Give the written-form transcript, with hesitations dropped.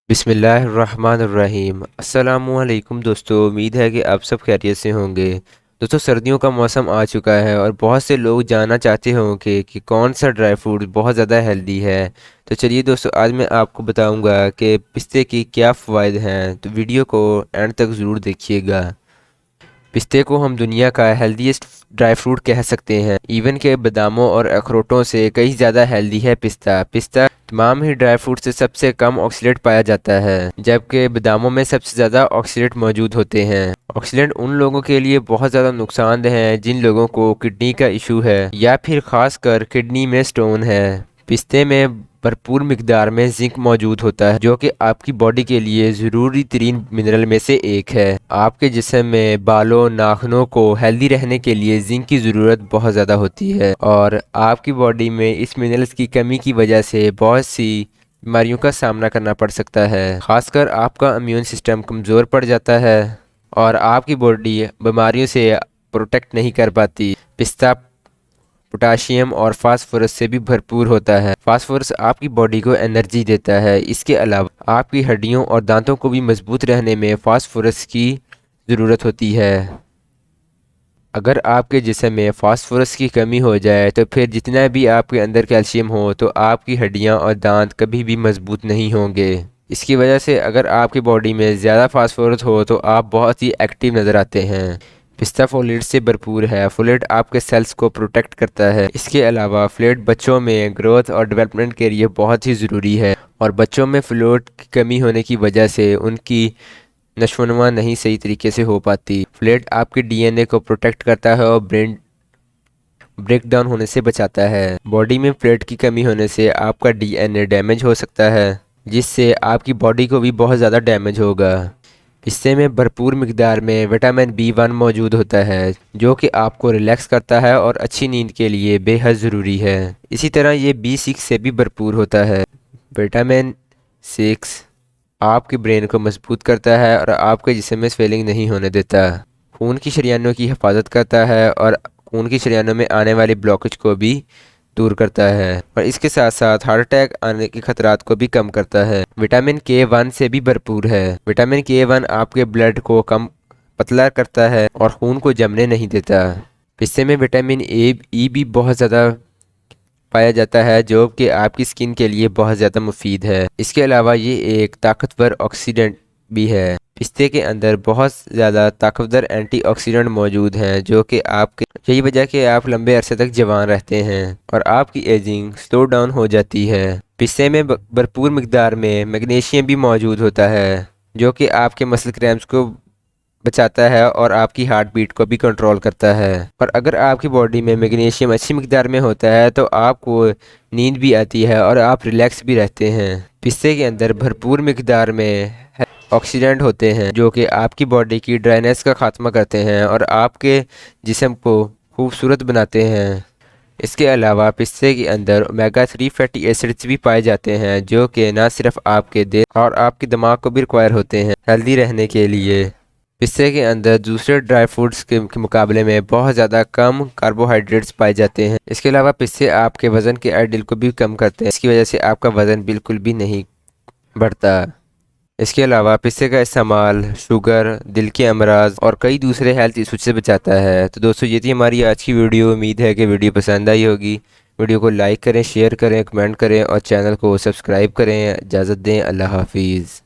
بسم اللہ الرحمن الرحیم۔ السلام علیکم دوستو، امید ہے کہ آپ سب خیریت سے ہوں گے۔ دوستو، سردیوں کا موسم آ چکا ہے اور بہت سے لوگ جاننا چاہتے ہوں گے کہ کون سا ڈرائی فروٹ بہت زیادہ ہیلدی ہے۔ تو چلیے دوستو، آج میں آپ کو بتاؤں گا کہ پستے کی کیا فوائد ہیں، تو ویڈیو کو اینڈ تک ضرور دیکھیے گا۔ پستے کو ہم دنیا کا ہیلدیسٹ ڈرائی فروٹ کہہ سکتے ہیں، ایون کہ باداموں اور اخروٹوں سے کئی زیادہ ہیلدی ہے پستہ تمام ہی ڈرائی فروٹ سے سب سے کم آکسیلیٹ پایا جاتا ہے، جبکہ باداموں میں سب سے زیادہ آکسیلیٹ موجود ہوتے ہیں۔ آکسیلیٹ ان لوگوں کے لیے بہت زیادہ نقصان دہ ہیں جن لوگوں کو کڈنی کا ایشو ہے یا پھر خاص کر کڈنی میں سٹون ہے۔ پستے میں بھرپور مقدار میں زنک موجود ہوتا ہے، جو کہ آپ کی باڈی کے لیے ضروری ترین منرل میں سے ایک ہے۔ آپ کے جسم میں بالوں ناخنوں کو ہیلدی رہنے کے لیے زنک کی ضرورت بہت زیادہ ہوتی ہے، اور آپ کی باڈی میں اس منرلز کی کمی کی وجہ سے بہت سی بیماریوں کا سامنا کرنا پڑ سکتا ہے۔ خاص کر آپ کا امیون سسٹم کمزور پڑ جاتا ہے اور آپ کی باڈی بیماریوں سے پروٹیکٹ نہیں کر پاتی۔ پستہ پوٹاشیم اور فاسفورس سے بھی بھرپور ہوتا ہے۔ فاسفورس آپ کی باڈی کو انرجی دیتا ہے۔ اس کے علاوہ آپ کی ہڈیوں اور دانتوں کو بھی مضبوط رہنے میں فاسفورس کی ضرورت ہوتی ہے۔ اگر آپ کے جسم میں فاسفورس کی کمی ہو جائے تو پھر جتنا بھی آپ کے اندر کیلشیم ہو تو آپ کی ہڈیاں اور دانت کبھی بھی مضبوط نہیں ہوں گے۔ اس کی وجہ سے اگر آپ کی باڈی میں زیادہ فاسفورس ہو تو آپ بہت ہی ایکٹیو نظر آتے ہیں۔ پستہ فولیٹ سے بھرپور ہے۔ فولیٹ آپ کے سیلز کو پروٹیکٹ کرتا ہے۔ اس کے علاوہ فولیٹ بچوں میں گروتھ اور ڈیولپمنٹ کے لیے بہت ہی ضروری ہے، اور بچوں میں فولیٹ کی کمی ہونے کی وجہ سے ان کی نشو و نما نہیں صحیح طریقے سے ہو پاتی۔ فولیٹ آپ کے ڈی این اے کو پروٹیکٹ کرتا ہے اور برین بریک ڈاؤن ہونے سے بچاتا ہے۔ باڈی میں فولیٹ کی کمی ہونے سے آپ کا ڈی این اے ڈیمیج ہو سکتا ہے، جس سے آپ کی باڈی کو بھی بہت زیادہ ڈیمیج ہوگا۔ پستے میں بھرپور مقدار میں وٹامن B1 موجود ہوتا ہے، جو کہ آپ کو ریلیکس کرتا ہے اور اچھی نیند کے لیے بے حد ضروری ہے۔ اسی طرح یہ B6 سے بھی بھرپور ہوتا ہے۔ وٹامن 6 آپ کے برین کو مضبوط کرتا ہے اور آپ کے جسم میں سویلنگ نہیں ہونے دیتا۔ خون کی شریانوں کی حفاظت کرتا ہے اور خون کی شریانوں میں آنے والی بلاکج کو بھی دور کرتا ہے، اور اس کے ساتھ ساتھ ہارٹ اٹیک آنے کے خطرات کو بھی کم کرتا ہے۔ وٹامن K1 سے بھی بھرپور ہے۔ وٹامن K1 آپ کے بلڈ کو پتلا کرتا ہے اور خون کو جمنے نہیں دیتا۔ پستے میں وٹامن E بھی بہت زیادہ پایا جاتا ہے، جو کہ آپ کی سکن کے لیے بہت زیادہ مفید ہے۔ اس کے علاوہ یہ ایک طاقتور آکسیڈنٹ بھی ہے۔ پستے کے اندر بہت زیادہ طاقتور اینٹی آکسیڈنٹ موجود ہیں، جو کہ یہی وجہ کہ آپ لمبے عرصے تک جوان رہتے ہیں اور آپ کی ایجنگ سلو ڈاؤن ہو جاتی ہے۔ پستے میں بھرپور مقدار میں میگنیشیم بھی موجود ہوتا ہے، جو کہ آپ کے مسل کریمپس کو بچاتا ہے اور آپ کی ہارٹ بیٹ کو بھی کنٹرول کرتا ہے۔ اور اگر آپ کی باڈی میں میگنیشیم اچھی مقدار میں ہوتا ہے تو آپ کو نیند بھی آتی ہے اور آپ ریلیکس بھی رہتے ہیں۔ پستے کے اندر بھرپور مقدار میں آکسیڈنٹ ہوتے ہیں، جو کہ آپ کی باڈی کی ڈرائنس کا خاتمہ کرتے ہیں اور آپ کے جسم کو خوبصورت بناتے ہیں۔ اس کے علاوہ پستے کے اندر اومیگا 3 فیٹی ایسڈز بھی پائے جاتے ہیں، جو کہ نہ صرف آپ کے دل اور آپ کے دماغ کو بھی ریکوائر ہوتے ہیں ہیلدی رہنے کے لیے۔ پستے کے اندر دوسرے ڈرائی فروٹس کے مقابلے میں بہت زیادہ کم کاربوہائیڈریٹس پائے جاتے ہیں۔ اس کے علاوہ پستے آپ کے وزن کے آئیڈل کو بھی کم کرتے ہیں، اس کی وجہ سے آپ کا وزن بالکل بھی نہیں بڑھتا۔ اس کے علاوہ پستے کا استعمال شوگر، دل کے امراض اور کئی دوسرے ہیلتھ ایشوز سے بچاتا ہے۔ تو دوستو، یہ تھی ہماری آج کی ویڈیو۔ امید ہے کہ ویڈیو پسند آئی ہوگی۔ ویڈیو کو لائک کریں، شیئر کریں، کمنٹ کریں اور چینل کو سبسکرائب کریں۔ اجازت دیں، اللہ حافظ۔